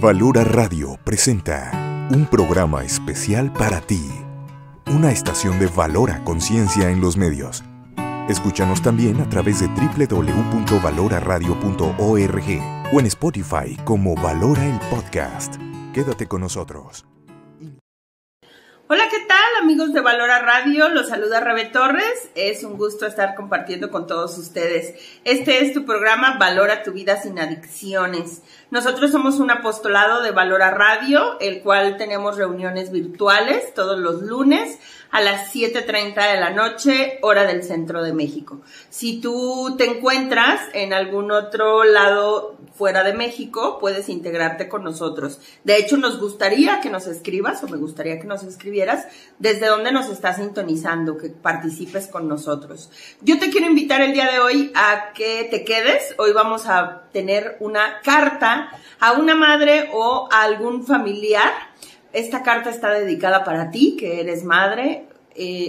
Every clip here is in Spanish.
Valora Radio presenta un programa especial para ti, una estación de Valora Conciencia en los medios. Escúchanos también a través de www.valoraradio.org o en Spotify como Valora el Podcast. Quédate con nosotros. Hola, ¿qué tal, amigos de Valora Radio? Los saluda Rebe Torres. Es un gusto estar compartiendo con todos ustedes. Este es tu programa Valora tu vida sin adicciones. Nosotros somos un apostolado de Valora Radio, el cual tenemos reuniones virtuales todos los lunes a las 7:30 de la noche, hora del centro de México. Si tú te encuentras en algún otro lado fuera de México, puedes integrarte con nosotros. De hecho, nos gustaría que nos escribas, o me gustaría que nos escribieras, desde dónde nos estás sintonizando, que participes con nosotros. Yo te quiero invitar el día de hoy a que te quedes. Hoy vamos a tener una carta a una madre o a algún familiar. Esta carta está dedicada para ti, que eres madre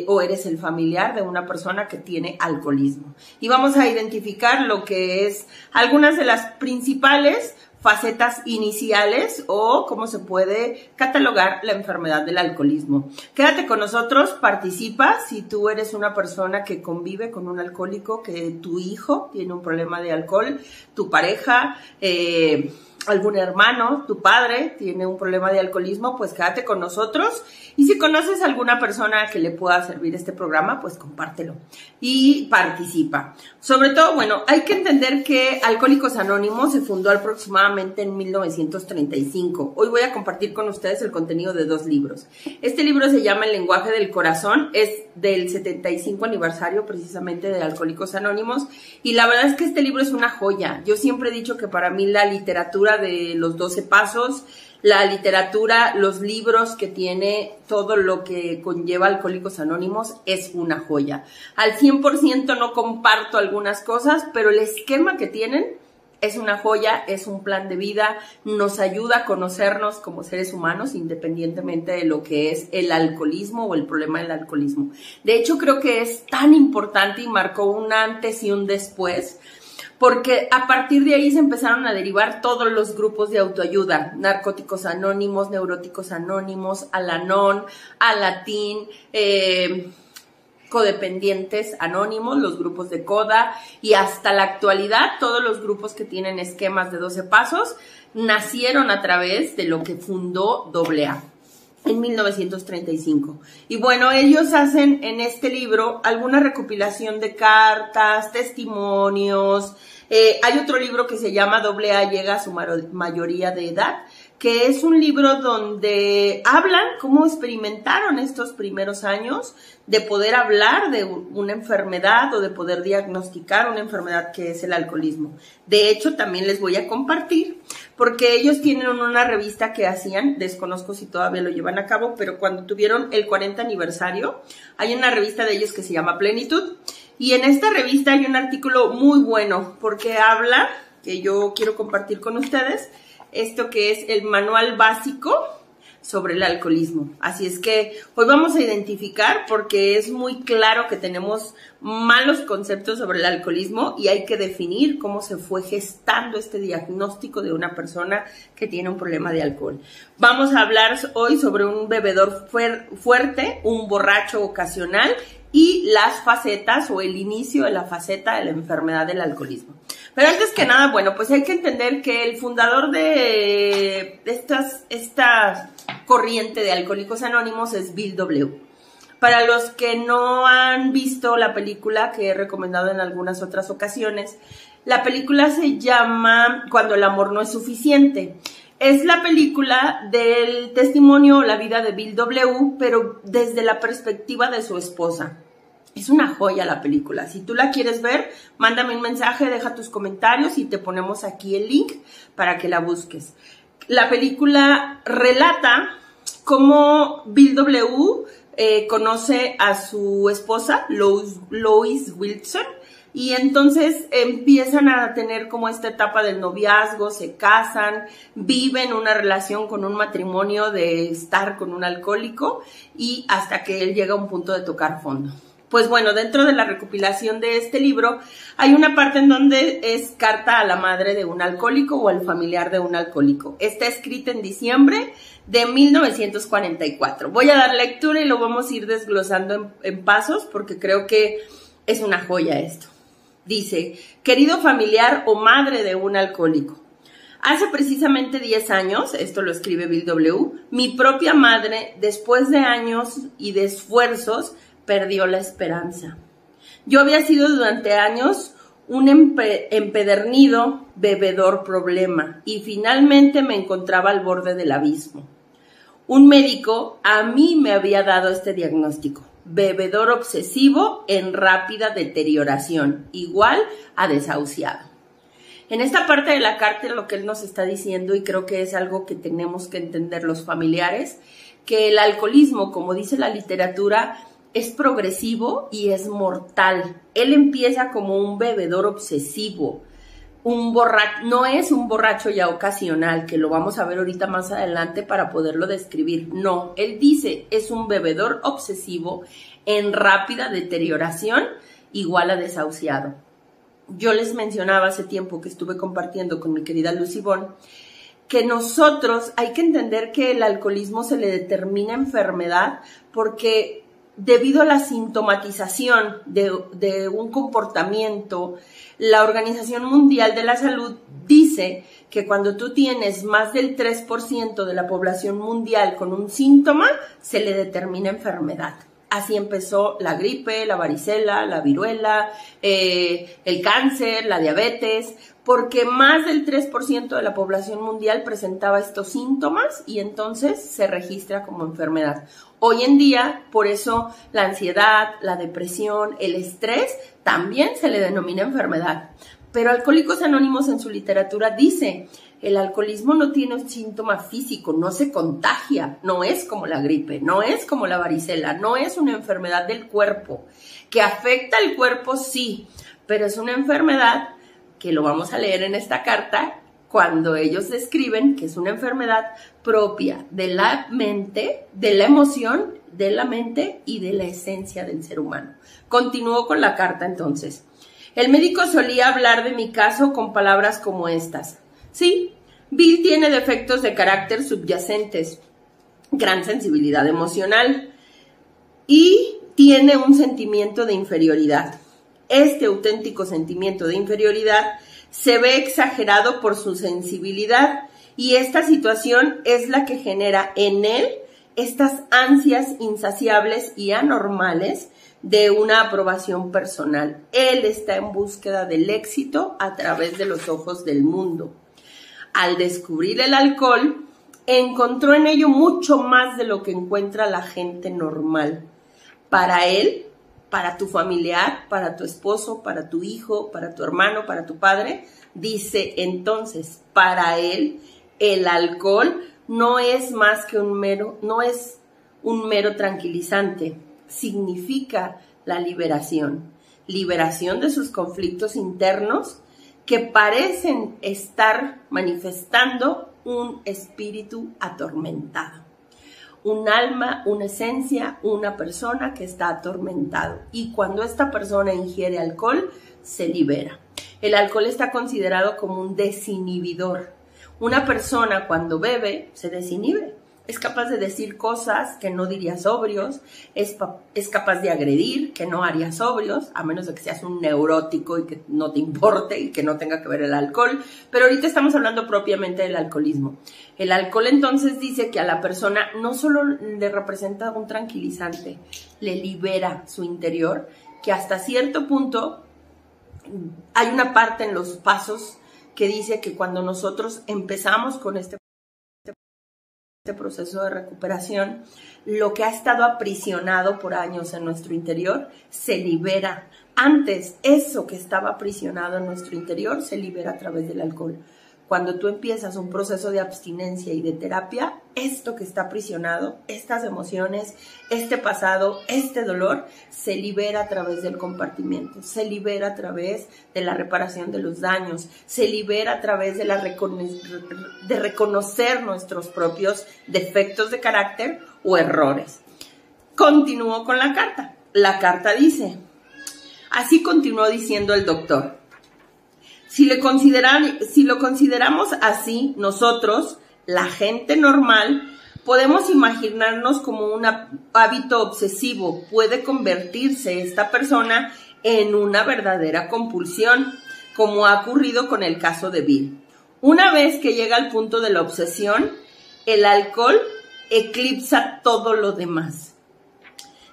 o eres el familiar de una persona que tiene alcoholismo. Y vamos a identificar lo que es algunas de las principales facetas iniciales o cómo se puede catalogar la enfermedad del alcoholismo. Quédate con nosotros, participa. Si tú eres una persona que convive con un alcohólico, que tu hijo tiene un problema de alcohol, tu pareja, algún hermano, tu padre tiene un problema de alcoholismo, pues quédate con nosotros. Y si conoces a alguna persona que le pueda servir este programa, pues compártelo y participa. Sobre todo, bueno, hay que entender que Alcohólicos Anónimos se fundó aproximadamente en 1935. Hoy voy a compartir con ustedes el contenido de 2 libros. Este libro se llama El lenguaje del corazón, es del 75 aniversario precisamente de Alcohólicos Anónimos, y la verdad es que este libro es una joya. Yo siempre he dicho que para mí la literatura de los 12 pasos, la literatura, los libros que tiene todo lo que conlleva Alcohólicos Anónimos es una joya. Al 100% no comparto algunas cosas, pero el esquema que tienen es una joya, es un plan de vida, nos ayuda a conocernos como seres humanos independientemente de lo que es el alcoholismo o el problema del alcoholismo. De hecho, creo que es tan importante y marcó un antes y un después, porque a partir de ahí se empezaron a derivar todos los grupos de autoayuda: Narcóticos Anónimos, Neuróticos Anónimos, Al-Anon, Alatín, Codependientes Anónimos, los grupos de CODA, y hasta la actualidad todos los grupos que tienen esquemas de 12 pasos nacieron a través de lo que fundó AA en 1935. Y bueno, ellos hacen en este libro alguna recopilación de cartas, testimonios. Hay otro libro que se llama AA llega a su mayoría de edad, que es un libro donde hablan cómo experimentaron estos primeros años de poder hablar de una enfermedad o de poder diagnosticar una enfermedad que es el alcoholismo. De hecho, también les voy a compartir, porque ellos tienen una revista que hacían, desconozco si todavía lo llevan a cabo, pero cuando tuvieron el 40 aniversario, hay una revista de ellos que se llama Plenitud, y en esta revista hay un artículo muy bueno, porque habla, que yo quiero compartir con ustedes, esto que es el manual básico sobre el alcoholismo. Así es que hoy vamos a identificar, porque es muy claro que tenemos malos conceptos sobre el alcoholismo y hay que definir cómo se fue gestando este diagnóstico de una persona que tiene un problema de alcohol. Vamos a hablar hoy sobre un bebedor fuerte, un borracho ocasional y las facetas o el inicio de la faceta de la enfermedad del alcoholismo. Pero antes que nada, bueno, pues hay que entender que el fundador de esta corriente de Alcohólicos Anónimos es Bill W. Para los que no han visto la película, que he recomendado en algunas otras ocasiones, la película se llama Cuando el amor no es suficiente. Es la película del testimonio o la vida de Bill W, pero desde la perspectiva de su esposa. Es una joya la película. Si tú la quieres ver, mándame un mensaje, deja tus comentarios y te ponemos aquí el link para que la busques. La película relata cómo Bill W. Conoce a su esposa, Lois Wilson, y entonces empiezan a tener como esta etapa del noviazgo, se casan, viven una relación con un matrimonio de estar con un alcohólico y hasta que él llega a un punto de tocar fondo. Pues bueno, dentro de la recopilación de este libro hay una parte en donde es carta a la madre de un alcohólico o al familiar de un alcohólico. Está escrita en diciembre de 1944. Voy a dar lectura y lo vamos a ir desglosando en pasos porque creo que es una joya esto. Dice, querido familiar o madre de un alcohólico. Hace precisamente 10 años, esto lo escribe Bill W., mi propia madre, después de años y de esfuerzos, perdió la esperanza. Yo había sido durante años un empedernido bebedor problema y finalmente me encontraba al borde del abismo. Un médico a mí me había dado este diagnóstico: bebedor obsesivo en rápida deterioración, igual a desahuciado. En esta parte de la carta lo que él nos está diciendo, y creo que es algo que tenemos que entender los familiares, que el alcoholismo, como dice la literatura, es progresivo y es mortal. Él empieza como un bebedor obsesivo, no es un borracho ya ocasional, que lo vamos a ver ahorita más adelante para poderlo describir. No, él dice, es un bebedor obsesivo en rápida deterioración, igual a desahuciado. Yo les mencionaba hace tiempo que estuve compartiendo con mi querida Lucy Bon, que nosotros hay que entender que el alcoholismo se le determina enfermedad porque debido a la sintomatización de un comportamiento, la Organización Mundial de la Salud dice que cuando tú tienes más del 3% de la población mundial con un síntoma, se le determina enfermedad. Así empezó la gripe, la varicela, la viruela, el cáncer, la diabetes, porque más del 3% de la población mundial presentaba estos síntomas y entonces se registra como enfermedad. Hoy en día, por eso la ansiedad, la depresión, el estrés también se le denomina enfermedad. Pero Alcohólicos Anónimos en su literatura dice, el alcoholismo no tiene un síntoma físico, no se contagia, no es como la gripe, no es como la varicela, no es una enfermedad del cuerpo. Que afecta al cuerpo, sí, pero es una enfermedad que lo vamos a leer en esta carta, cuando ellos describen que es una enfermedad propia de la mente, de la emoción, de la mente y de la esencia del ser humano. Continúo con la carta entonces. El médico solía hablar de mi caso con palabras como estas. Sí, Bill tiene defectos de carácter subyacentes, gran sensibilidad emocional y tiene un sentimiento de inferioridad. Este auténtico sentimiento de inferioridad se ve exagerado por su sensibilidad y esta situación es la que genera en él estas ansias insaciables y anormales de una aprobación personal. Él está en búsqueda del éxito a través de los ojos del mundo. Al descubrir el alcohol, encontró en ello mucho más de lo que encuentra la gente normal. Para él, para tu familiar, para tu esposo, para tu hijo, para tu hermano, para tu padre, dice entonces, para él, el alcohol no es más que no es un mero tranquilizante, significa la liberación de sus conflictos internos que parecen estar manifestando un espíritu atormentado. Un alma, una esencia, una persona que está atormentado. Y cuando esta persona ingiere alcohol, se libera. El alcohol está considerado como un desinhibidor. Una persona cuando bebe se desinhibe. Es capaz de decir cosas que no diría sobrios, es capaz de agredir que no haría sobrios, a menos de que seas un neurótico y que no te importe y que no tenga que ver el alcohol. Pero ahorita estamos hablando propiamente del alcoholismo. El alcohol entonces dice que a la persona no solo le representa un tranquilizante, le libera su interior, que hasta cierto punto hay una parte en los pasos que dice que cuando nosotros empezamos con este proceso de recuperación, lo que ha estado aprisionado por años en nuestro interior se libera. Antes, eso que estaba aprisionado en nuestro interior se libera a través del alcohol. Cuando tú empiezas un proceso de abstinencia y de terapia, esto que está aprisionado, estas emociones, este pasado, este dolor, se libera a través del compartimiento, se libera a través de la reparación de los daños, se libera a través de reconocer nuestros propios defectos de carácter o errores. Continúo con la carta. la carta dice, así continuó diciendo el doctor, si lo consideramos así, nosotros, la gente normal, podemos imaginarnos como un hábito obsesivo. Puede convertirse esta persona en una verdadera compulsión, como ha ocurrido con el caso de Bill. Una vez que llega al punto de la obsesión, el alcohol eclipsa todo lo demás.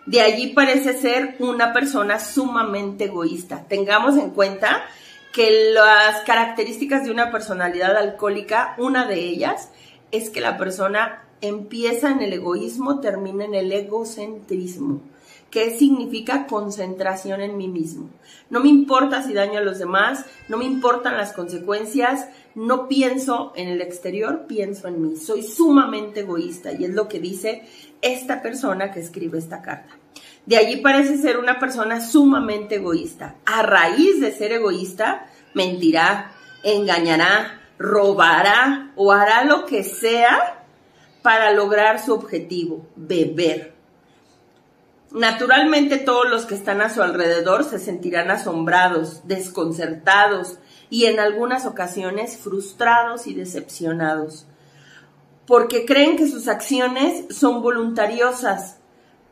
De allí parece ser una persona sumamente egoísta. Tengamos en cuenta que las características de una personalidad alcohólica, una de ellas es que la persona empieza en el egoísmo, termina en el egocentrismo. ¿Qué significa? Concentración en mí mismo. No me importa si daño a los demás, no me importan las consecuencias, no pienso en el exterior, pienso en mí. Soy sumamente egoísta y es lo que dice esta persona que escribe esta carta. De allí parece ser una persona sumamente egoísta. A raíz de ser egoísta, mentirá, engañará, robará o hará lo que sea para lograr su objetivo, beber. Naturalmente todos los que están a su alrededor se sentirán asombrados, desconcertados y en algunas ocasiones frustrados y decepcionados, porque creen que sus acciones son voluntariosas,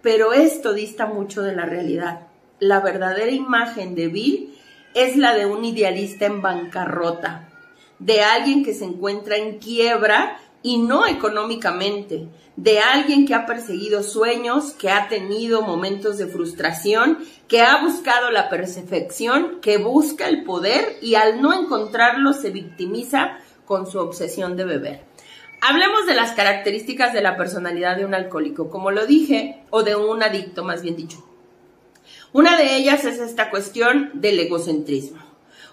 pero esto dista mucho de la realidad. La verdadera imagen de Bill es la de un idealista en bancarrota, de alguien que se encuentra en quiebra y no económicamente, de alguien que ha perseguido sueños, que ha tenido momentos de frustración, que ha buscado la perfección, que busca el poder y al no encontrarlo se victimiza con su obsesión de beber. Hablemos de las características de la personalidad de un alcohólico, como lo dije, o de un adicto más bien dicho. Una de ellas es esta cuestión del egocentrismo.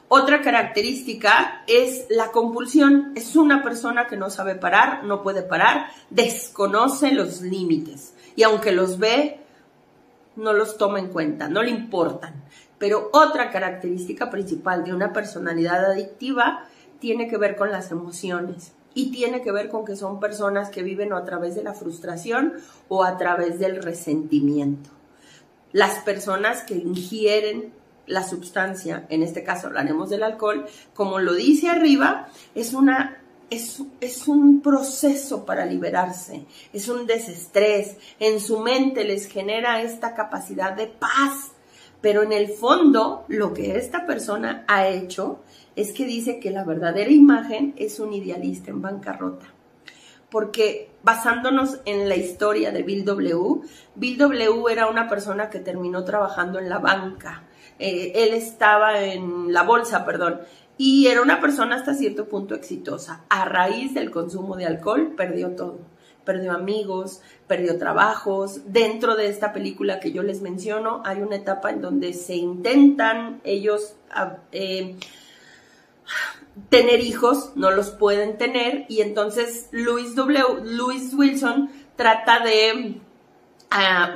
Otra característica es la compulsión. Es una persona que no sabe parar, no puede parar, desconoce los límites. Y aunque los ve, no los toma en cuenta, no le importan. Pero otra característica principal de una personalidad adictiva tiene que ver con las emociones. Y tiene que ver con que son personas que viven o a través de la frustración o a través del resentimiento. Las personas que ingieren la sustancia, en este caso hablaremos del alcohol, como lo dice arriba, es un proceso para liberarse, es un desestrés, en su mente les genera esta capacidad de paz, pero en el fondo lo que esta persona ha hecho es que dice que la verdadera imagen es un idealista en bancarrota. Porque basándonos en la historia de Bill W. Era una persona que terminó trabajando en la banca. Él estaba en la bolsa, y era una persona hasta cierto punto exitosa. A raíz del consumo de alcohol perdió todo. Perdió amigos, perdió trabajos. Dentro de esta película que yo les menciono, hay una etapa en donde se intentan ellos tener hijos, no los pueden tener, y entonces Lewis Wilson trata de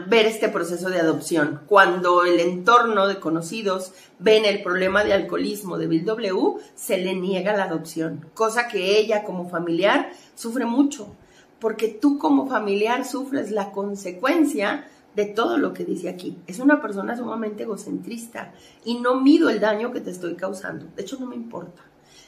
ver este proceso de adopción. Cuando el entorno de conocidos ven el problema de alcoholismo de Bill W., se le niega la adopción, cosa que ella como familiar sufre mucho, porque tú como familiar sufres la consecuencia de todo lo que dice aquí. Es una persona sumamente egocentrista y no mido el daño que te estoy causando, de hecho no me importa.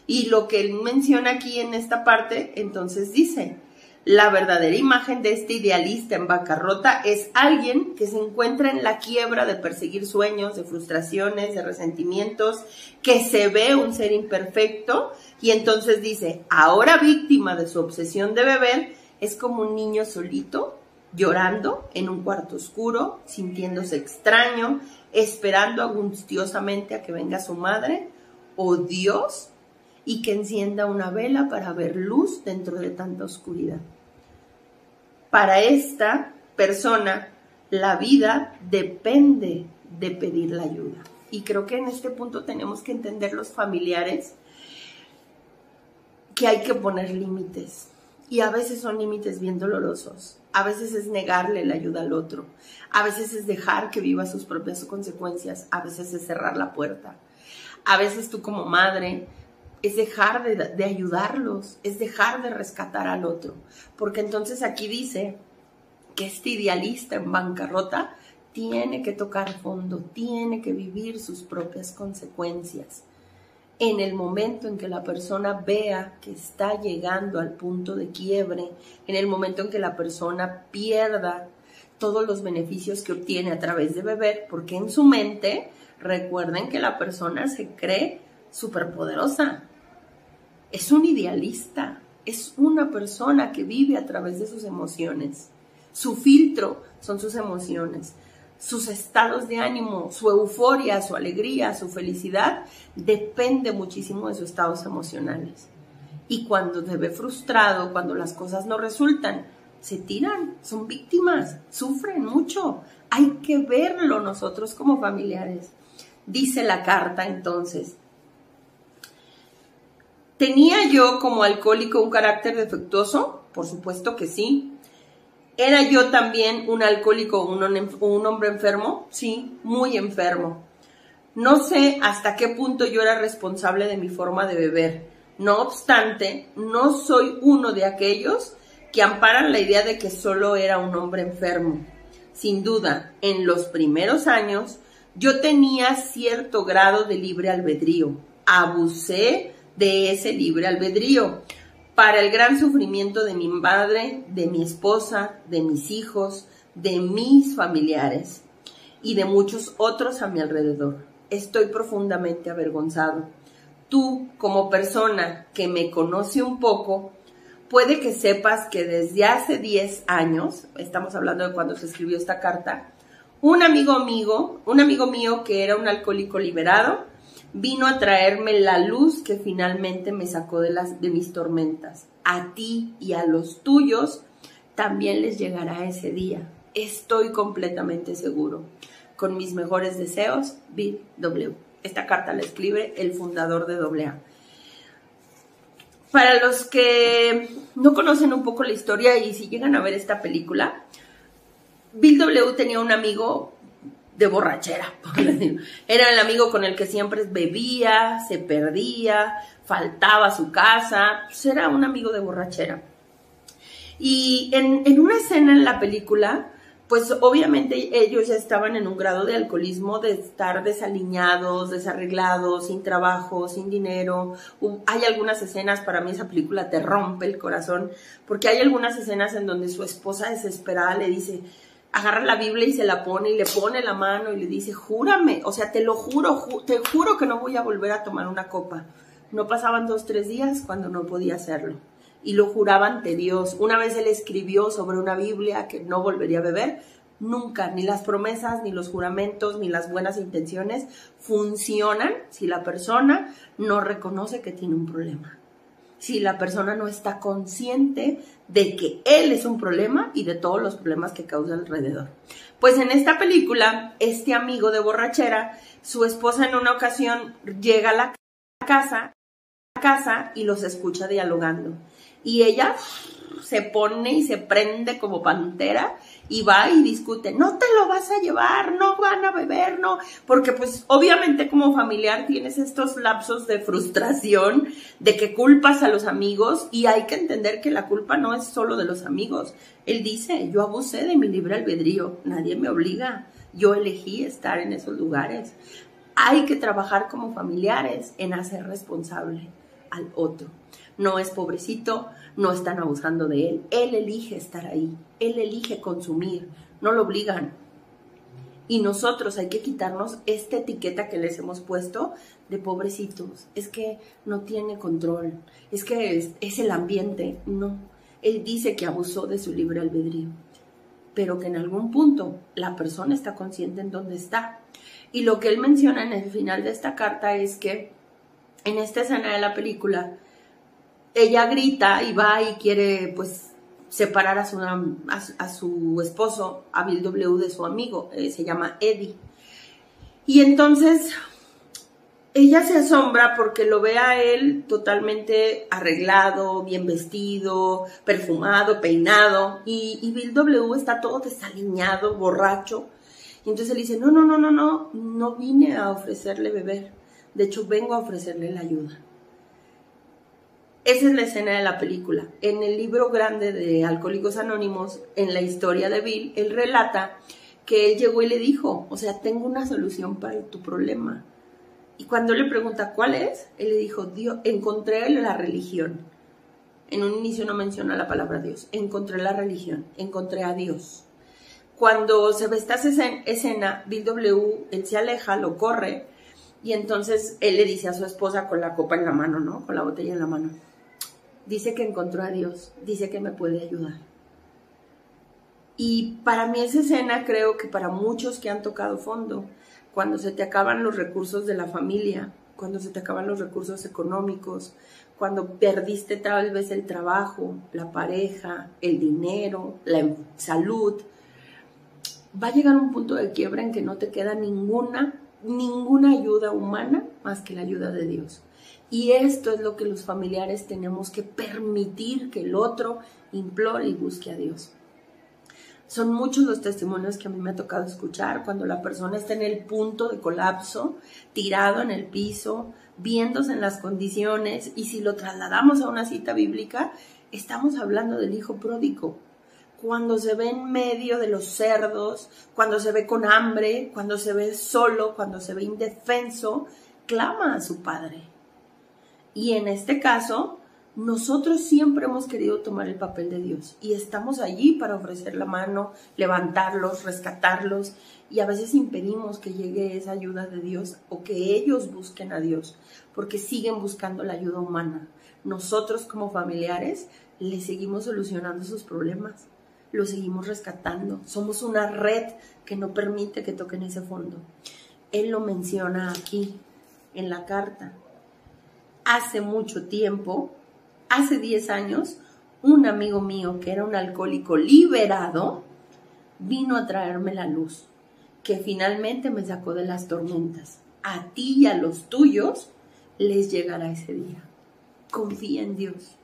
Y lo que él menciona aquí en esta parte, entonces dice, la verdadera imagen de este idealista en bancarrota es alguien que se encuentra en la quiebra de perseguir sueños, de frustraciones, de resentimientos, que se ve un ser imperfecto y entonces dice, ahora víctima de su obsesión de beber, es como un niño solito, llorando en un cuarto oscuro, sintiéndose extraño, esperando angustiosamente a que venga su madre o Dios y que encienda una vela para ver luz dentro de tanta oscuridad. Para esta persona, la vida depende de pedir la ayuda. Y creo que en este punto tenemos que entender los familiares que hay que poner límites. Y a veces son límites bien dolorosos. A veces es negarle la ayuda al otro. A veces es dejar que viva sus propias consecuencias. A veces es cerrar la puerta. A veces tú como madre es dejar de ayudarlos, es dejar de rescatar al otro. Porque entonces aquí dice que este idealista en bancarrota tiene que tocar fondo, tiene que vivir sus propias consecuencias. En el momento en que la persona vea que está llegando al punto de quiebre, en el momento en que la persona pierda todos los beneficios que obtiene a través de beber, porque en su mente, recuerden que la persona se cree superpoderosa, es un idealista, es una persona que vive a través de sus emociones. Su filtro son sus emociones. Sus estados de ánimo, su euforia, su alegría, su felicidad, depende muchísimo de sus estados emocionales. Y cuando se ve frustrado, cuando las cosas no resultan, se tiran, son víctimas, sufren mucho. Hay que verlo nosotros como familiares. Dice la carta entonces: ¿tenía yo como alcohólico un carácter defectuoso? Por supuesto que sí. ¿Era yo también un alcohólico, un hombre enfermo? Sí, muy enfermo. No sé hasta qué punto yo era responsable de mi forma de beber. No obstante, no soy uno de aquellos que amparan la idea de que solo era un hombre enfermo. Sin duda, en los primeros años, yo tenía cierto grado de libre albedrío. Abusé de ese libre albedrío para el gran sufrimiento de mi madre, de mi esposa, de mis hijos, de mis familiares y de muchos otros a mi alrededor. Estoy profundamente avergonzado. Tú, como persona que me conoce un poco, puede que sepas que desde hace 10 años, estamos hablando de cuando se escribió esta carta, un amigo mío que era un alcohólico liberado, vino a traerme la luz que finalmente me sacó de mis tormentas. A ti y a los tuyos también les llegará ese día. Estoy completamente seguro. Con mis mejores deseos, Bill W. Esta carta la escribe el fundador de AA. Para los que no conocen un poco la historia y si llegan a ver esta película, Bill W. tenía un amigo de borrachera, por decirlo. Era el amigo con el que siempre bebía, se perdía, faltaba a su casa, pues era un amigo de borrachera. Y en una escena en la película, pues obviamente ellos ya estaban en un grado de alcoholismo, de estar desaliñados, desarreglados, sin trabajo, sin dinero. Hay algunas escenas, para mí esa película te rompe el corazón, porque hay algunas escenas en donde su esposa desesperada le dice, agarra la Biblia y se la pone y le pone la mano y le dice, júrame, o sea, te lo juro, te juro que no voy a volver a tomar una copa. No pasaban 2, 3 días cuando no podía hacerlo. Y lo juraba ante Dios. Una vez él escribió sobre una Biblia que no volvería a beber. Nunca, ni las promesas, ni los juramentos, ni las buenas intenciones funcionan si la persona no reconoce que tiene un problema. Si la persona no está consciente de que él es un problema y de todos los problemas que causa alrededor. Pues en esta película, este amigo de borrachera, su esposa en una ocasión llega a la casa y los escucha dialogando. Y ella se pone y se prende como pantera y va y discute, no te lo vas a llevar, no van a beber, no, porque pues obviamente como familiar tienes estos lapsos de frustración, de que culpas a los amigos y hay que entender que la culpa no es solo de los amigos. Él dice, yo abusé de mi libre albedrío, nadie me obliga, yo elegí estar en esos lugares. Hay que trabajar como familiares en hacer responsable al otro. No es pobrecito, no están abusando de él. Él elige estar ahí, él elige consumir, no lo obligan. Y nosotros hay que quitarnos esta etiqueta que les hemos puesto de pobrecitos. Es que no tiene control, es que es el ambiente. No, él dice que abusó de su libre albedrío, pero que en algún punto la persona está consciente en dónde está. Y lo que él menciona en el final de esta carta es que en esta escena de la película, ella grita y va y quiere pues separar a su esposo, a Bill W, de su amigo, se llama Eddie. Y entonces ella se asombra porque lo ve a él totalmente arreglado, bien vestido, perfumado, peinado, y Bill W está todo desaliñado, borracho. Y entonces él dice, no vine a ofrecerle beber, de hecho vengo a ofrecerle la ayuda. Esa es la escena de la película. En el libro grande de Alcohólicos Anónimos, en la historia de Bill, él relata que él llegó y le dijo, o sea, tengo una solución para tu problema. Y cuando le pregunta cuál es, él le dijo, Dios, encontré la religión. En un inicio no menciona la palabra Dios. Encontré la religión, encontré a Dios. Cuando se ve esta escena, Bill W., él se aleja, lo corre, y entonces él le dice a su esposa con la copa en la mano, ¿no? Con la botella en la mano. Dice que encontró a Dios, dice que me puede ayudar. Y para mí esa escena, creo que para muchos que han tocado fondo, cuando se te acaban los recursos de la familia, cuando se te acaban los recursos económicos, cuando perdiste tal vez el trabajo, la pareja, el dinero, la salud, va a llegar un punto de quiebra en que no te queda ninguna ayuda humana más que la ayuda de Dios. Y esto es lo que los familiares tenemos que permitir que el otro implore y busque a Dios. Son muchos los testimonios que a mí me ha tocado escuchar cuando la persona está en el punto de colapso, tirado en el piso, viéndose en las condiciones, y si lo trasladamos a una cita bíblica, estamos hablando del hijo pródigo. Cuando se ve en medio de los cerdos, cuando se ve con hambre, cuando se ve solo, cuando se ve indefenso, clama a su padre. Y en este caso, nosotros siempre hemos querido tomar el papel de Dios y estamos allí para ofrecer la mano, levantarlos, rescatarlos, y a veces impedimos que llegue esa ayuda de Dios o que ellos busquen a Dios porque siguen buscando la ayuda humana. Nosotros como familiares les seguimos solucionando sus problemas, los seguimos rescatando. Somos una red que no permite que toquen ese fondo. Él lo menciona aquí en la carta. Hace mucho tiempo, hace 10 años, un amigo mío que era un alcohólico liberado vino a traerme la luz, que finalmente me sacó de las tormentas. A ti y a los tuyos les llegará ese día. Confía en Dios.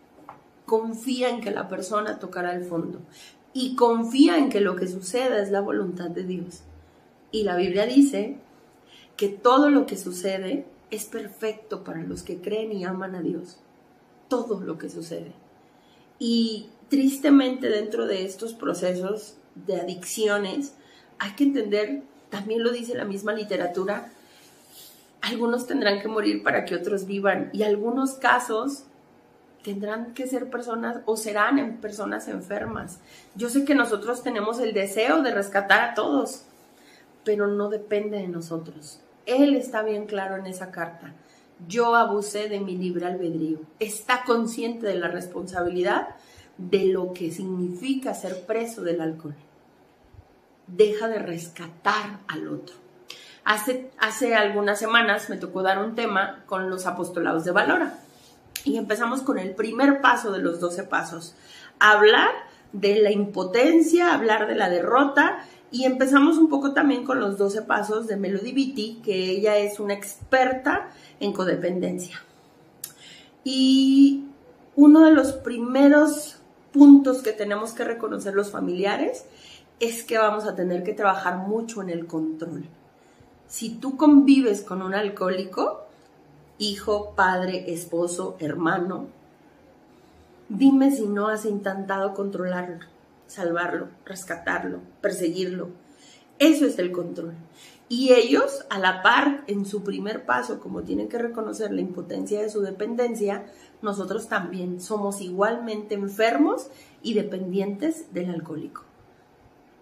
Confía en que la persona tocará el fondo. Y confía en que lo que suceda es la voluntad de Dios. Y la Biblia dice que todo lo que sucede es perfecto para los que creen y aman a Dios. Todo lo que sucede. Y tristemente dentro de estos procesos de adicciones hay que entender, también lo dice la misma literatura, algunos tendrán que morir para que otros vivan, y algunos casos tendrán que ser personas o serán personas enfermas. Yo sé que nosotros tenemos el deseo de rescatar a todos, pero no depende de nosotros. Él está bien claro en esa carta. Yo abusé de mi libre albedrío. Está consciente de la responsabilidad de lo que significa ser preso del alcohol. Deja de rescatar al otro. Hace algunas semanas me tocó dar un tema con los apostolados de Valora. Y empezamos con el primer paso de los 12 pasos. Hablar de la impotencia, hablar de la derrota. Y empezamos un poco también con los 12 pasos de Melody Beatty, que ella es una experta en codependencia. Y uno de los primeros puntos que tenemos que reconocer los familiares es que vamos a tener que trabajar mucho en el control. Si tú convives con un alcohólico, hijo, padre, esposo, hermano, dime si no has intentado controlarlo, salvarlo, rescatarlo, perseguirlo. Eso es el control. Y ellos, a la par, en su primer paso, como tienen que reconocer la impotencia de su dependencia, nosotros también somos igualmente enfermos y dependientes del alcohólico.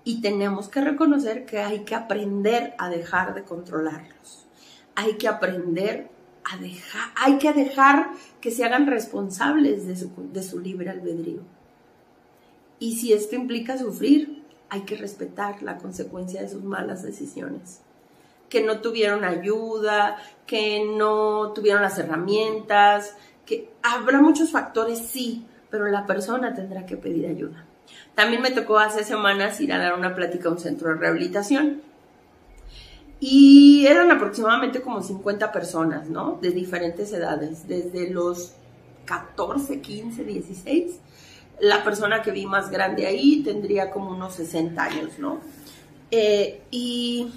Y tenemos que reconocer que hay que aprender a dejar de controlarlos. Hay que aprender hay que dejar que se hagan responsables de su libre albedrío. Y si esto implica sufrir, hay que respetar la consecuencia de sus malas decisiones. Que no tuvieron ayuda, que no tuvieron las herramientas, que habrá muchos factores, sí, pero la persona tendrá que pedir ayuda. También me tocó hace semanas ir a dar una plática a un centro de rehabilitación. Y eran aproximadamente como 50 personas, ¿no? De diferentes edades, desde los 14, 15, 16. La persona que vi más grande ahí tendría como unos 60 años, ¿no? Y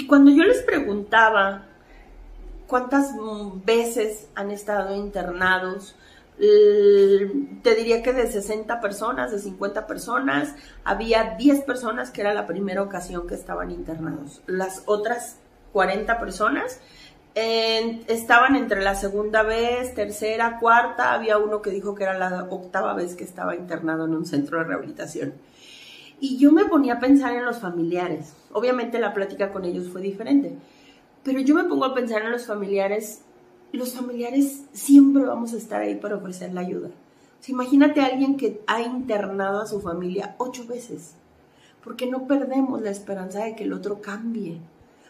cuando yo les preguntaba cuántas veces han estado internados, te diría que de 60 personas, de 50 personas, había 10 personas que era la primera ocasión que estaban internados. Las otras 40 personas estaban entre la segunda vez, tercera, cuarta. Había uno que dijo que era la octava vez que estaba internado en un centro de rehabilitación. Y yo me ponía a pensar en los familiares. Obviamente la plática con ellos fue diferente, pero yo me pongo a pensar en los familiares. Los familiares siempre vamos a estar ahí para ofrecer la ayuda. O sea, imagínate a alguien que ha internado a su familia 8 veces, porque no perdemos la esperanza de que el otro cambie,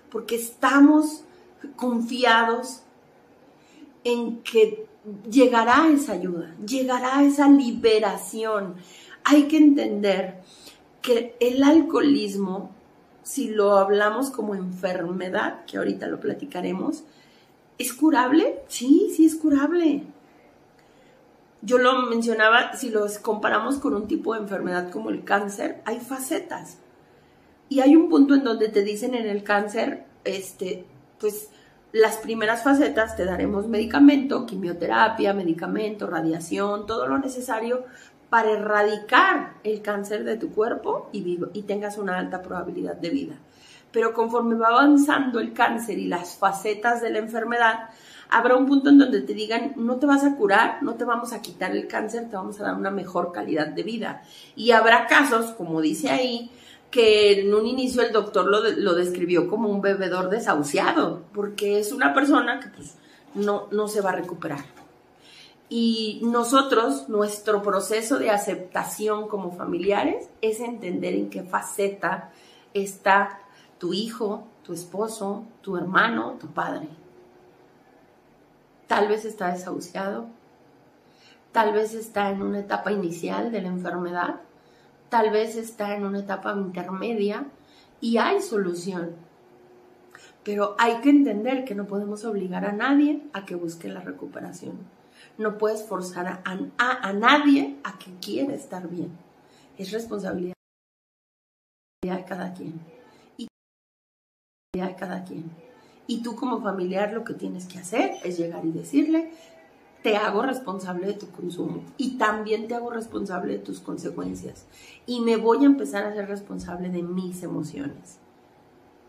porque estamos confiados en que llegará esa ayuda, llegará esa liberación. Hay que entender que el alcoholismo, si lo hablamos como enfermedad, que ahorita lo platicaremos, ¿es curable? Sí, sí es curable. Yo lo mencionaba, si los comparamos con un tipo de enfermedad como el cáncer, hay facetas. Y hay un punto en donde te dicen en el cáncer, pues las primeras facetas te daremos medicamento, quimioterapia, medicamento, radiación, todo lo necesario para erradicar el cáncer de tu cuerpo y tengas una alta probabilidad de vida. Pero conforme va avanzando el cáncer y las facetas de la enfermedad, habrá un punto en donde te digan, no te vas a curar, no te vamos a quitar el cáncer, te vamos a dar una mejor calidad de vida. Y habrá casos, como dice ahí, que en un inicio el doctor lo describió como un bebedor desahuciado, porque es una persona que pues, no se va a recuperar. Y nosotros, nuestro proceso de aceptación como familiares es entender en qué faceta está tu hijo, tu esposo, tu hermano, tu padre. Tal vez está desahuciado, tal vez está en una etapa inicial de la enfermedad, tal vez está en una etapa intermedia y hay solución. Pero hay que entender que no podemos obligar a nadie a que busque la recuperación. No puedes forzar a nadie a que quiera estar bien. Es responsabilidad de cada quien. De cada quien. Y tú como familiar lo que tienes que hacer es llegar y decirle, te hago responsable de tu consumo y también te hago responsable de tus consecuencias y me voy a empezar a ser responsable de mis emociones.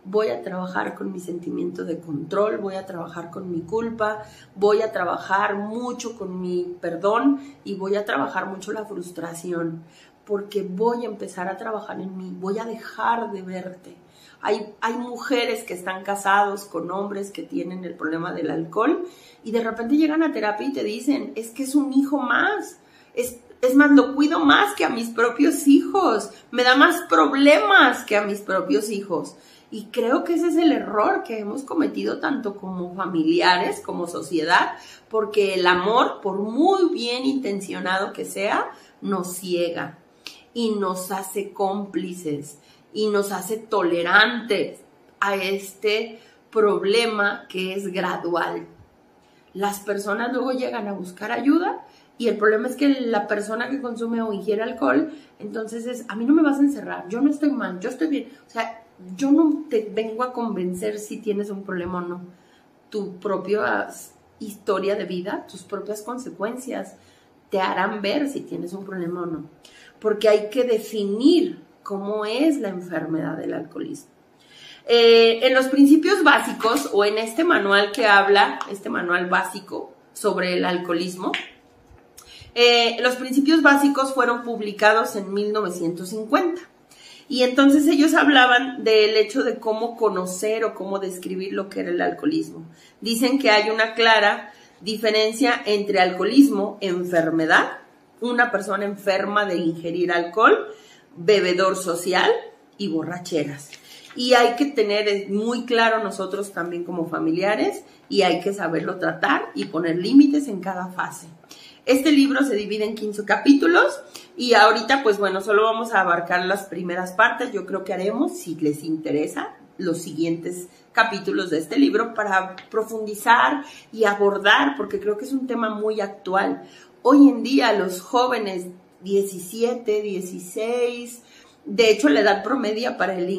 Voy a trabajar con mi sentimiento de control, voy a trabajar con mi culpa, voy a trabajar mucho con mi perdón y voy a trabajar mucho la frustración, porque voy a empezar a trabajar en mí, voy a dejar de verte. Hay mujeres que están casados con hombres que tienen el problema del alcohol y de repente llegan a terapia y te dicen, es que es un hijo más, es más, lo cuido más que a mis propios hijos, me da más problemas que a mis propios hijos. Y creo que ese es el error que hemos cometido tanto como familiares, como sociedad, porque el amor, por muy bien intencionado que sea, nos ciega y nos hace cómplices y nos hace tolerantes a este problema que es gradual. Las personas luego llegan a buscar ayuda y el problema es que la persona que consume o ingiere alcohol, entonces es, a mí no me vas a encerrar, yo no estoy mal, yo estoy bien. O sea, yo no te vengo a convencer si tienes un problema o no. Tu propia historia de vida, tus propias consecuencias te harán ver si tienes un problema o no. Porque hay que definir cómo es la enfermedad del alcoholismo. En los principios básicos o en este manual que habla, este manual básico sobre el alcoholismo, los principios básicos fueron publicados en 1950. Y entonces ellos hablaban del hecho de cómo conocer o cómo describir lo que era el alcoholismo. Dicen que hay una clara diferencia entre alcoholismo, enfermedad, una persona enferma de ingerir alcohol, bebedor social y borracheras. Y hay que tener muy claro nosotros también como familiares y hay que saberlo tratar y poner límites en cada fase. Este libro se divide en 15 capítulos y ahorita, pues bueno, solo vamos a abarcar las primeras partes. Yo creo que haremos, si les interesa, los siguientes capítulos de este libro para profundizar y abordar, porque creo que es un tema muy actual. Hoy en día los jóvenes, 17, 16, de hecho la edad promedia para el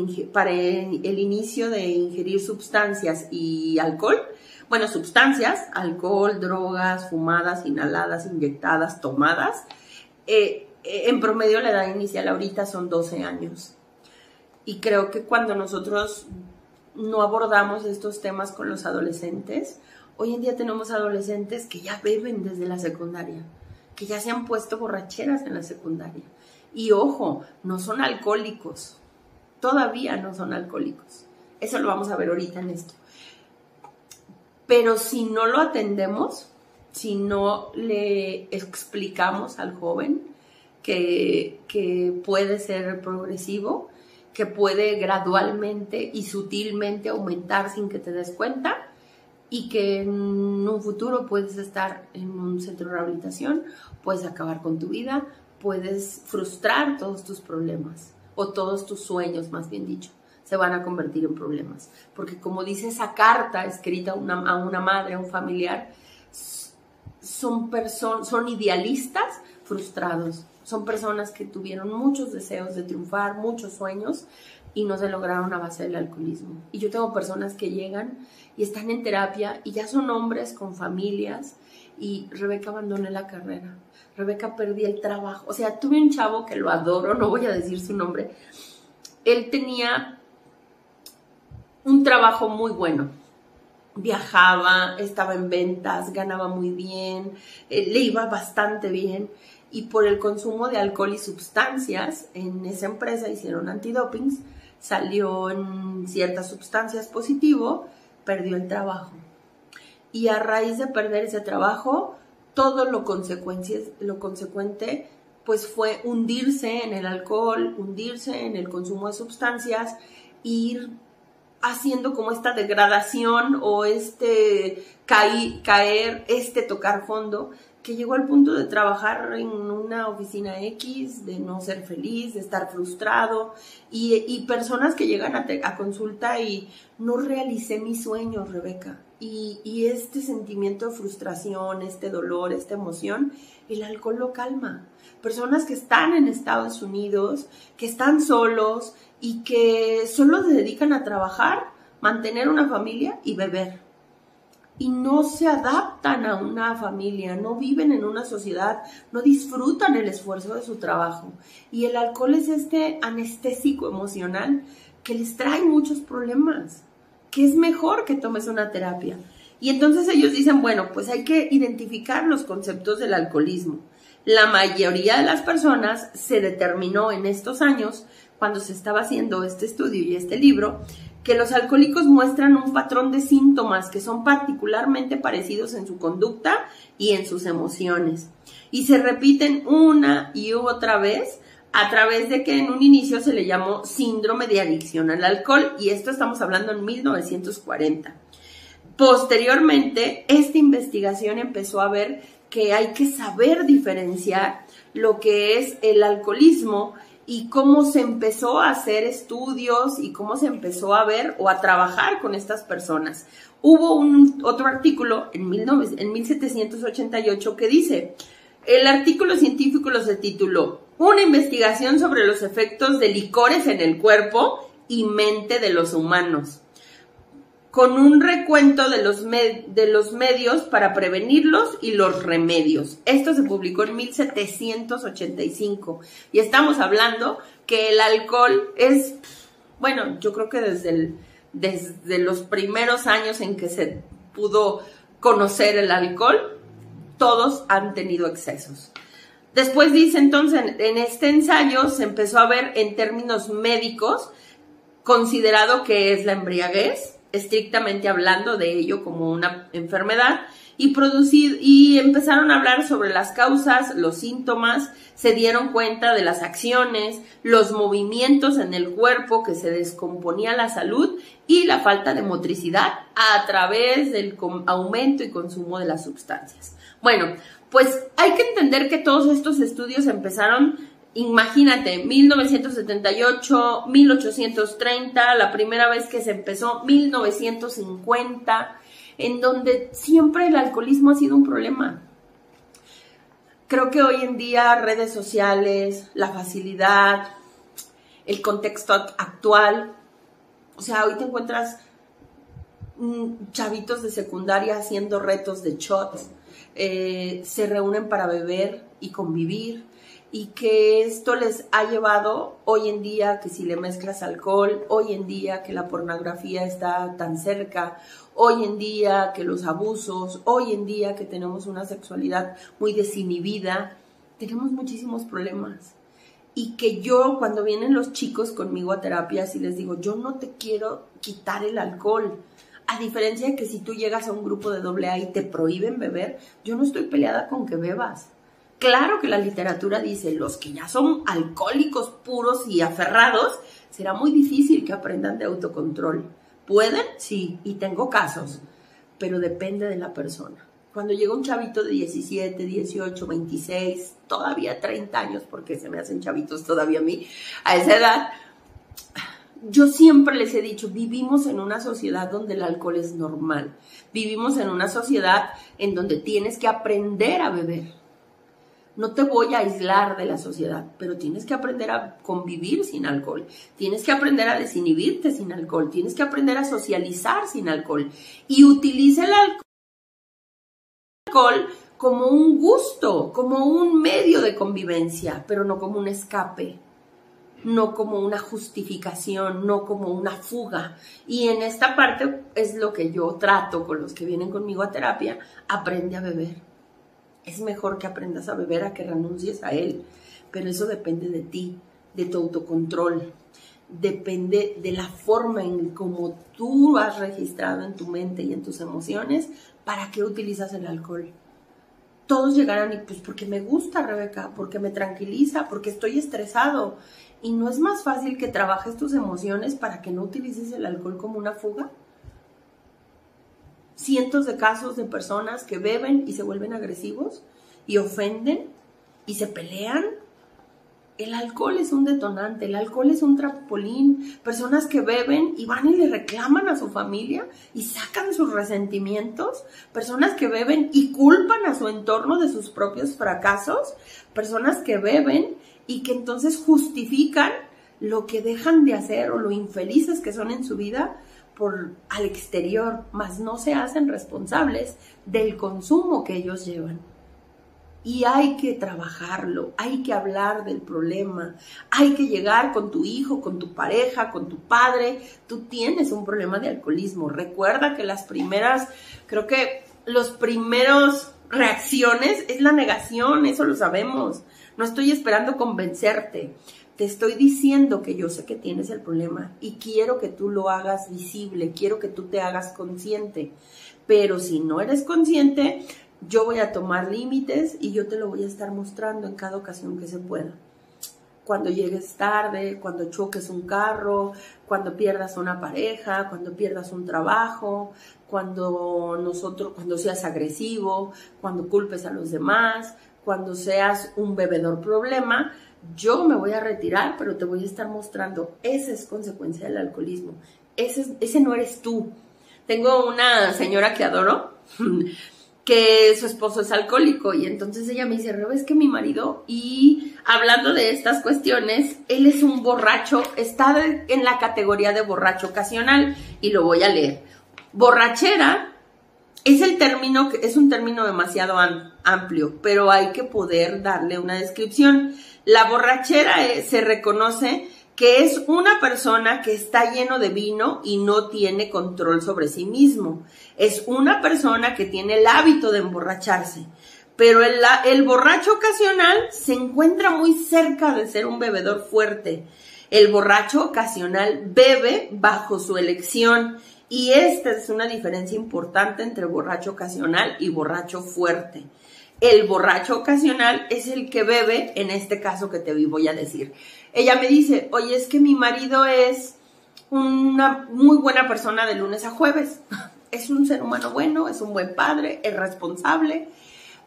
inicio de ingerir sustancias y alcohol, bueno, sustancias, alcohol, drogas, fumadas, inhaladas, inyectadas, tomadas. En promedio la edad inicial ahorita son 12 años. Y creo que cuando nosotros no abordamos estos temas con los adolescentes, hoy en día tenemos adolescentes que ya beben desde la secundaria, que ya se han puesto borracheras en la secundaria. Y ojo, no son alcohólicos, todavía no son alcohólicos. Eso lo vamos a ver ahorita en esto. Pero si no lo atendemos, si no le explicamos al joven que puede ser progresivo, que puede gradualmente y sutilmente aumentar sin que te des cuenta, y que en un futuro puedes estar en un centro de rehabilitación, puedes acabar con tu vida, puedes frustrar todos tus problemas, o todos tus sueños, más bien dicho, se van a convertir en problemas. Porque como dice esa carta escrita a una madre, a un familiar, son idealistas frustrados. Son personas que tuvieron muchos deseos de triunfar, muchos sueños, y no se lograron a base del alcoholismo. Y yo tengo personas que llegan y están en terapia y ya son hombres con familias, y Rebeca abandoné la carrera, Rebeca perdí el trabajo. O sea, tuve un chavo que lo adoro, no voy a decir su nombre. Él tenía un trabajo muy bueno. Viajaba, estaba en ventas, ganaba muy bien, le iba bastante bien. Y por el consumo de alcohol y sustancias, en esa empresa hicieron antidopings, salió en ciertas sustancias positivo, perdió el trabajo. Y a raíz de perder ese trabajo, todo lo consecuente pues fue hundirse en el alcohol, hundirse en el consumo de sustancias, ir haciendo como esta degradación o caer, tocar fondo, que llegó al punto de trabajar en una oficina X, de no ser feliz, de estar frustrado, y personas que llegan a consulta y no realicé mis sueños, Rebeca, y este sentimiento de frustración, este dolor, esta emoción, el alcohol lo calma. Personas que están en Estados Unidos, que están solos y que solo se dedican a trabajar, mantener una familia y beber. Y no se adaptan a una familia, no viven en una sociedad, no disfrutan el esfuerzo de su trabajo. Y el alcohol es este anestésico emocional que les trae muchos problemas, que es mejor que tomes una terapia. Y entonces ellos dicen, bueno, pues hay que identificar los conceptos del alcoholismo. La mayoría de las personas se determinó en estos años, cuando se estaba haciendo este estudio y este libro, que los alcohólicos muestran un patrón de síntomas que son particularmente parecidos en su conducta y en sus emociones. Y se repiten una y otra vez a través de que en un inicio se le llamó síndrome de adicción al alcohol, y esto estamos hablando en 1940. Posteriormente, esta investigación empezó a ver que hay que saber diferenciar lo que es el alcoholismo y cómo se empezó a hacer estudios y cómo se empezó a ver o a trabajar con estas personas. Hubo otro artículo en 1788 que dice, el artículo científico se tituló Una investigación sobre los efectos de licores en el cuerpo y mente de los humanos, con un recuento de los medios para prevenirlos y los remedios. Esto se publicó en 1785. Y estamos hablando que el alcohol es, bueno, yo creo que desde los primeros años en que se pudo conocer el alcohol, todos han tenido excesos. Después dice entonces, en este ensayo se empezó a ver en términos médicos, considerado que es la embriaguez, estrictamente hablando de ello como una enfermedad, y empezaron a hablar sobre las causas, los síntomas, se dieron cuenta de las acciones, los movimientos en el cuerpo, que se descomponía la salud y la falta de motricidad a través del aumento y consumo de las sustancias. Bueno, pues hay que entender que todos estos estudios empezaron, imagínate, 1978, 1830, la primera vez que se empezó, 1950, en donde siempre el alcoholismo ha sido un problema. Creo que hoy en día redes sociales, la facilidad, el contexto actual, o sea, hoy te encuentras chavitos de secundaria haciendo retos de shots, se reúnen para beber y convivir, y que esto les ha llevado hoy en día que si le mezclas alcohol, hoy en día que la pornografía está tan cerca, hoy en día que los abusos, hoy en día que tenemos una sexualidad muy desinhibida, tenemos muchísimos problemas. Y que yo, cuando vienen los chicos conmigo a terapias y les digo, yo no te quiero quitar el alcohol, a diferencia de que si tú llegas a un grupo de AA y te prohíben beber, yo no estoy peleada con que bebas. Claro que la literatura dice, los que ya son alcohólicos puros y aferrados, será muy difícil que aprendan de autocontrol. ¿Pueden? Sí, y tengo casos, pero depende de la persona. Cuando llega un chavito de 17, 18, 26, todavía 30 años, porque se me hacen chavitos todavía a mí, a esa edad, yo siempre les he dicho, vivimos en una sociedad donde el alcohol es normal. Vivimos en una sociedad en donde tienes que aprender a beber. No te voy a aislar de la sociedad, pero tienes que aprender a convivir sin alcohol. Tienes que aprender a desinhibirte sin alcohol. Tienes que aprender a socializar sin alcohol. Y utiliza el alcohol como un gusto, como un medio de convivencia, pero no como un escape, no como una justificación, no como una fuga. Y en esta parte es lo que yo trato con los que vienen conmigo a terapia: aprende a beber. Es mejor que aprendas a beber a que renuncies a él, pero eso depende de ti, de tu autocontrol, depende de la forma en cómo tú has registrado en tu mente y en tus emociones para qué utilizas el alcohol. Todos llegarán y pues porque me gusta, Rebeca, porque me tranquiliza, porque estoy estresado. ¿Y no es más fácil que trabajes tus emociones para que no utilices el alcohol como una fuga? Cientos de casos de personas que beben y se vuelven agresivos y ofenden y se pelean. El alcohol es un detonante, el alcohol es un trampolín. Personas que beben y van y le reclaman a su familia y sacan sus resentimientos. Personas que beben y culpan a su entorno de sus propios fracasos. Personas que beben y que entonces justifican lo que dejan de hacer o lo infelices que son en su vida al exterior, mas no se hacen responsables del consumo que ellos llevan. Y hay que trabajarlo, hay que hablar del problema, hay que llegar con tu hijo, con tu pareja, con tu padre. Tú tienes un problema de alcoholismo. Recuerda que los primeros reacciones es la negación, eso lo sabemos. No estoy esperando convencerte. Te estoy diciendo que yo sé que tienes el problema y quiero que tú lo hagas visible, quiero que tú te hagas consciente. Pero si no eres consciente, yo voy a tomar límites y yo te lo voy a estar mostrando en cada ocasión que se pueda. Cuando llegues tarde, cuando choques un carro, cuando pierdas una pareja, cuando pierdas un trabajo, cuando seas agresivo, cuando culpes a los demás, cuando seas un bebedor problema, yo me voy a retirar, pero te voy a estar mostrando. Esa es consecuencia del alcoholismo. Ese no eres tú. Tengo una señora que adoro, que su esposo es alcohólico, y entonces ella me dice, Rebe, es que mi marido, y hablando de estas cuestiones, él es un borracho, está en la categoría de borracho ocasional, y lo voy a leer. Borrachera es un término demasiado amplio, pero hay que poder darle una descripción. La borrachera se reconoce que es una persona que está lleno de vino y no tiene control sobre sí mismo. Es una persona que tiene el hábito de emborracharse. Pero el borracho ocasional se encuentra muy cerca de ser un bebedor fuerte. El borracho ocasional bebe bajo su elección. Y esta es una diferencia importante entre borracho ocasional y borracho fuerte. El borracho ocasional es el que bebe, en este caso que te voy a decir. Ella me dice, oye, es que mi marido es una muy buena persona de lunes a jueves. Es un ser humano bueno, es un buen padre, es responsable.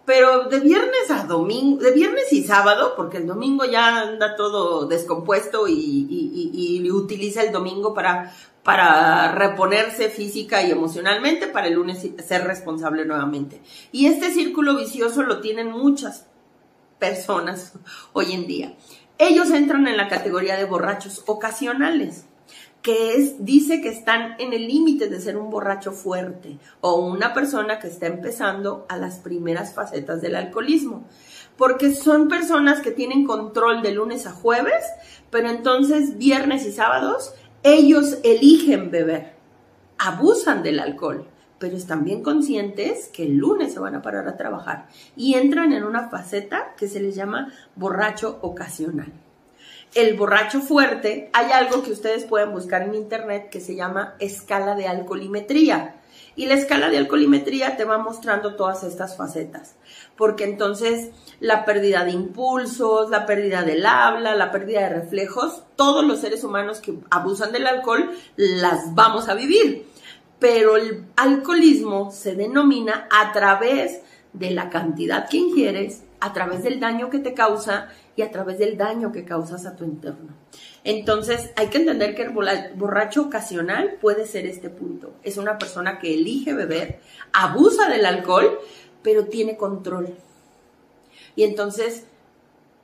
Pero de viernes a domingo, de viernes y sábado, porque el domingo ya anda todo descompuesto y utiliza el domingo para reponerse física y emocionalmente, para el lunes ser responsable nuevamente. Y este círculo vicioso lo tienen muchas personas hoy en día. Ellos entran en la categoría de borrachos ocasionales. dice que están en el límite de ser un borracho fuerte o una persona que está empezando a las primeras facetas del alcoholismo. Porque son personas que tienen control de lunes a jueves, pero entonces viernes y sábados ellos eligen beber, abusan del alcohol, pero están bien conscientes que el lunes se van a parar a trabajar y entran en una faceta que se les llama borracho ocasional. El borracho fuerte, hay algo que ustedes pueden buscar en internet que se llama escala de alcoholimetría. Y la escala de alcoholimetría te va mostrando todas estas facetas. Porque entonces la pérdida de impulsos, la pérdida del habla, la pérdida de reflejos, todos los seres humanos que abusan del alcohol las vamos a vivir. Pero el alcoholismo se denomina a través de la cantidad que ingieres, a través del daño que te causa y a través del daño que causas a tu entorno. Entonces hay que entender que el borracho ocasional puede ser este punto. Es una persona que elige beber, abusa del alcohol, pero tiene control. Y entonces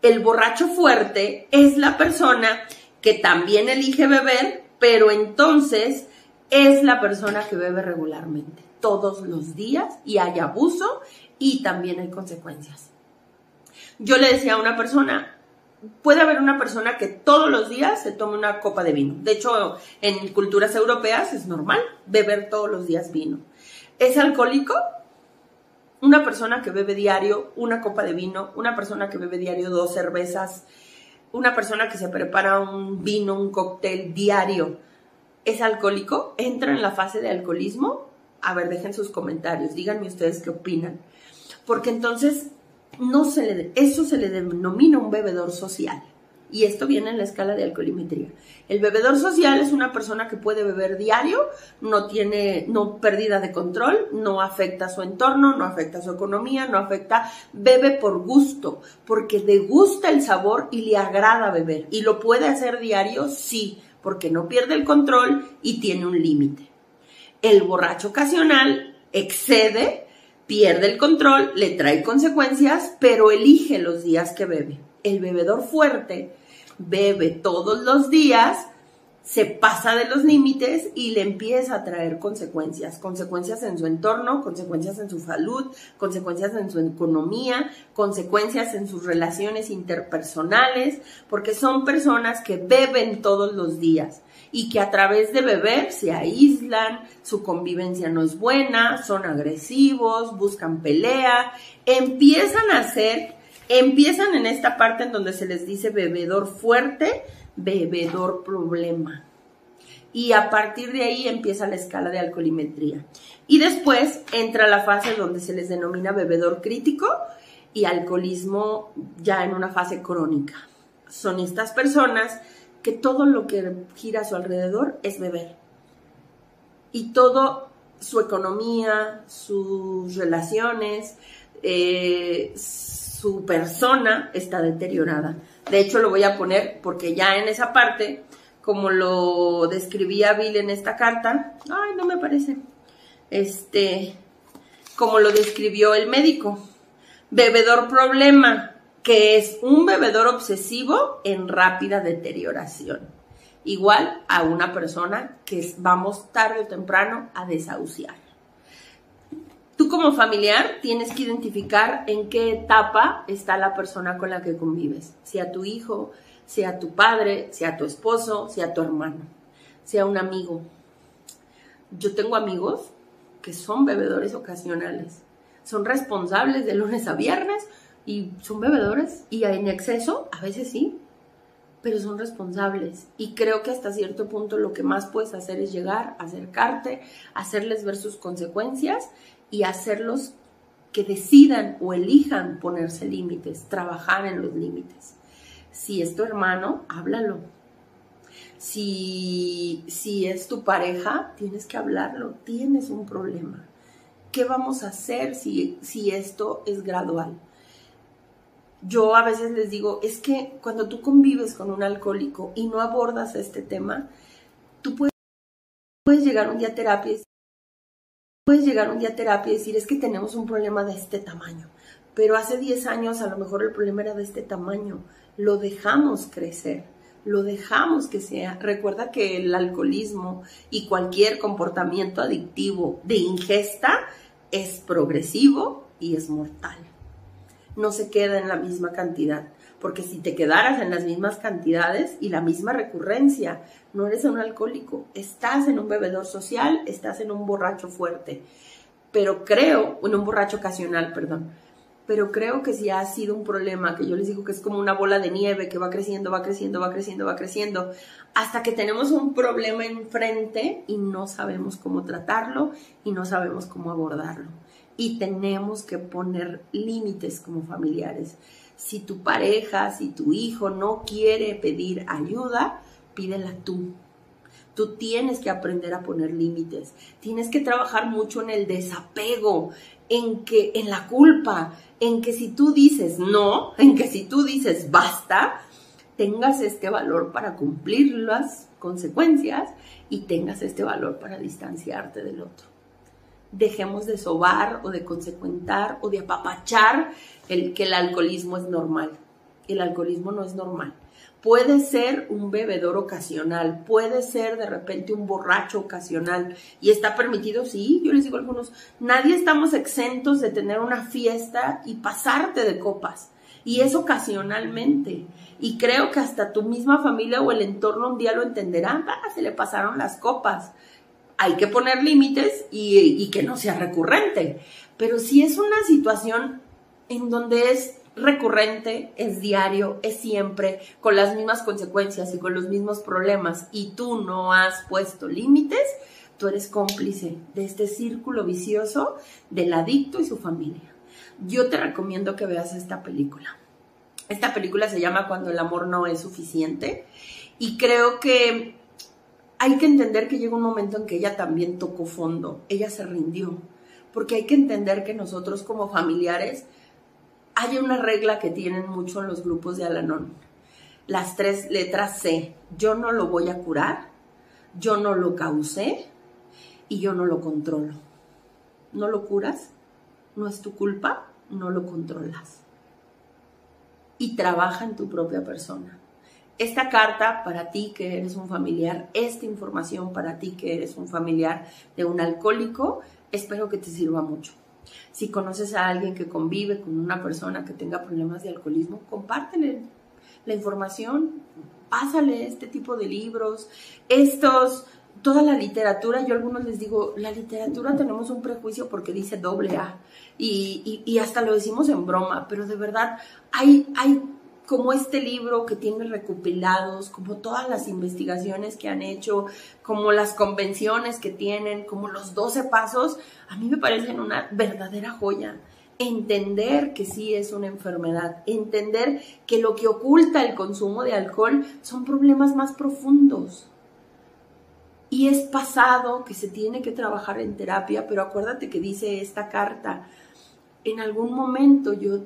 el borracho fuerte es la persona que también elige beber, pero entonces es la persona que bebe regularmente, todos los días, y hay abuso y también hay consecuencias. Yo le decía a una persona, puede haber una persona que todos los días se tome una copa de vino. De hecho, en culturas europeas es normal beber todos los días vino. ¿Es alcohólico? Una persona que bebe diario una copa de vino, una persona que bebe diario 2 cervezas, una persona que se prepara un vino, un cóctel diario, ¿es alcohólico? ¿Entra en la fase de alcoholismo? A ver, dejen sus comentarios, díganme ustedes qué opinan. Porque entonces eso se le denomina un bebedor social. Y esto viene en la escala de alcoholimetría. El bebedor social es una persona que puede beber diario, no pérdida de control, no afecta a su entorno, no afecta a su economía, bebe por gusto, porque le gusta el sabor y le agrada beber. ¿Y lo puede hacer diario? Sí, porque no pierde el control y tiene un límite. El borracho ocasional excede, pierde el control, le trae consecuencias, pero elige los días que bebe. El bebedor fuerte bebe todos los días, se pasa de los límites y le empieza a traer consecuencias. Consecuencias en su entorno, consecuencias en su salud, consecuencias en su economía, consecuencias en sus relaciones interpersonales, porque son personas que beben todos los días y que a través de beber se aíslan, su convivencia no es buena, son agresivos, buscan pelea, empiezan en esta parte en donde se les dice bebedor fuerte, bebedor problema. Y a partir de ahí empieza la escala de alcoholimetría. Y después entra la fase donde se les denomina bebedor crítico y alcoholismo ya en una fase crónica. Son estas personas que todo lo que gira a su alrededor es beber. Y todo, su economía, sus relaciones, su persona está deteriorada. De hecho, lo voy a poner porque ya en esa parte, como lo describía Bill en esta carta, ay, no me parece, como lo describió el médico, bebedor problema, que es un bebedor obsesivo en rápida deterioración. Igual a una persona que vamos tarde o temprano a desahuciar. Tú como familiar tienes que identificar en qué etapa está la persona con la que convives. Sea tu hijo, sea tu padre, sea tu esposo, sea tu hermano, sea un amigo. Yo tengo amigos que son bebedores ocasionales. Son responsables de lunes a viernes y son bebedores y en exceso, a veces sí, pero son responsables. Y creo que hasta cierto punto lo que más puedes hacer es llegar, acercarte, hacerles ver sus consecuencias y hacerlos que decidan o elijan ponerse límites, trabajar en los límites. Si es tu hermano, háblalo. Si es tu pareja, tienes que hablarlo, tienes un problema. ¿Qué vamos a hacer si esto es gradual? Yo a veces les digo, es que cuando tú convives con un alcohólico y no abordas este tema, tú puedes llegar un día a terapia y decir, es que tenemos un problema de este tamaño, pero hace 10 años a lo mejor el problema era de este tamaño, lo dejamos crecer, lo dejamos que sea. Recuerda que el alcoholismo y cualquier comportamiento adictivo de ingesta es progresivo y es mortal. No se queda en la misma cantidad, porque si te quedaras en las mismas cantidades y la misma recurrencia, no eres un alcohólico, estás en un bebedor social, estás en un borracho fuerte, en un borracho ocasional, perdón. Pero creo que si ha sido un problema, que yo les digo que es como una bola de nieve que va creciendo, va creciendo, va creciendo, va creciendo, hasta que tenemos un problema enfrente y no sabemos cómo tratarlo y no sabemos cómo abordarlo. Y tenemos que poner límites como familiares. Si tu pareja, si tu hijo no quiere pedir ayuda, pídela tú. Tú tienes que aprender a poner límites. Tienes que trabajar mucho en el desapego, en la culpa, en que si tú dices no, en que si tú dices basta, tengas este valor para cumplir las consecuencias y tengas este valor para distanciarte del otro. Dejemos de sobar o de consecuentar o de apapachar que el alcoholismo es normal. El alcoholismo no es normal. Puede ser un bebedor ocasional, puede ser de repente un borracho ocasional y está permitido, sí, yo les digo a algunos, nadie estamos exentos de tener una fiesta y pasarte de copas y es ocasionalmente y creo que hasta tu misma familia o el entorno un día lo entenderá, se le pasaron las copas. Hay que poner límites y que no sea recurrente, pero si es una situación en donde es recurrente, es diario, es siempre, con las mismas consecuencias y con los mismos problemas y tú no has puesto límites, tú eres cómplice de este círculo vicioso del adicto y su familia. Yo te recomiendo que veas esta película. Esta película se llama Cuando el amor no es suficiente y creo que hay que entender que llega un momento en que ella también tocó fondo, ella se rindió, porque hay que entender que nosotros como familiares hay una regla que tienen mucho en los grupos de Al-Anon, las 3 letras C, yo no lo voy a curar, yo no lo causé y yo no lo controlo. No lo curas, no es tu culpa, no lo controlas. Y trabaja en tu propia persona. Esta carta para ti que eres un familiar, esta información para ti que eres un familiar de un alcohólico, espero que te sirva mucho. Si conoces a alguien que convive con una persona que tenga problemas de alcoholismo, compártele la información, pásale este tipo de libros, toda la literatura. Yo a algunos les digo, la literatura tenemos un prejuicio porque dice AA y hasta lo decimos en broma, pero de verdad hay como este libro que tiene recopilados, como todas las investigaciones que han hecho, como las convenciones que tienen, como los 12 pasos, a mí me parecen una verdadera joya. Entender que sí es una enfermedad, entender que lo que oculta el consumo de alcohol son problemas más profundos. Y es pasado que se tiene que trabajar en terapia, pero acuérdate que dice esta carta, en algún momento yo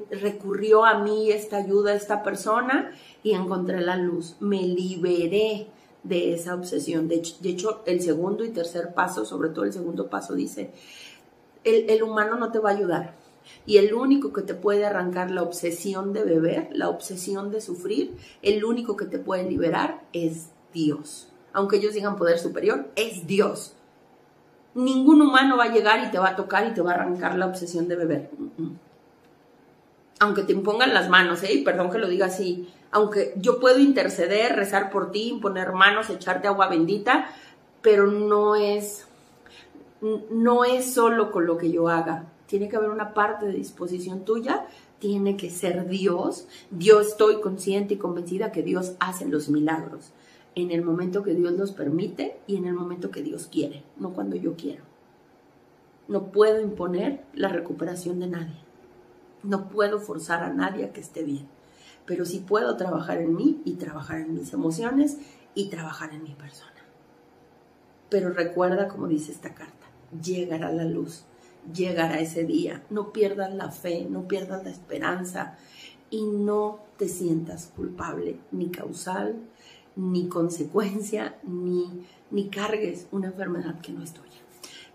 recurrió a mí esta ayuda, esta persona, y encontré la luz. Me liberé de esa obsesión. De hecho, el segundo y tercer paso, sobre todo el segundo paso, dice, el humano no te va a ayudar. Y el único que te puede arrancar la obsesión de beber, la obsesión de sufrir, el único que te puede liberar es Dios. Aunque ellos digan poder superior, es Dios. Ningún humano va a llegar y te va a tocar y te va a arrancar la obsesión de beber. Aunque te impongan las manos, y perdón que lo diga así, aunque yo puedo interceder, rezar por ti, imponer manos, echarte agua bendita, pero no es solo con lo que yo haga. Tiene que haber una parte de disposición tuya, tiene que ser Dios. Yo estoy consciente y convencida que Dios hace los milagros en el momento que Dios los permite y en el momento que Dios quiere, no cuando yo quiero. No puedo imponer la recuperación de nadie. No puedo forzar a nadie a que esté bien, pero sí puedo trabajar en mí y trabajar en mis emociones y trabajar en mi persona. Pero recuerda, como dice esta carta, llegará la luz, llegará ese día. No pierdas la fe, no pierdas la esperanza y no te sientas culpable, ni causal, ni consecuencia, ni cargues una enfermedad que no es tuya.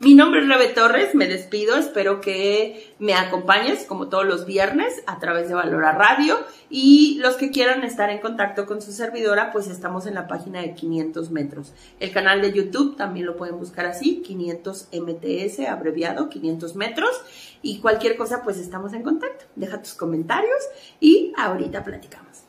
Mi nombre es Rebe Torres, me despido, espero que me acompañes como todos los viernes a través de Valora Radio, y los que quieran estar en contacto con su servidora, pues estamos en la página de 500 metros. El canal de YouTube también lo pueden buscar así, 500 MTS, abreviado, 500 metros, y cualquier cosa pues estamos en contacto. Deja tus comentarios y ahorita platicamos.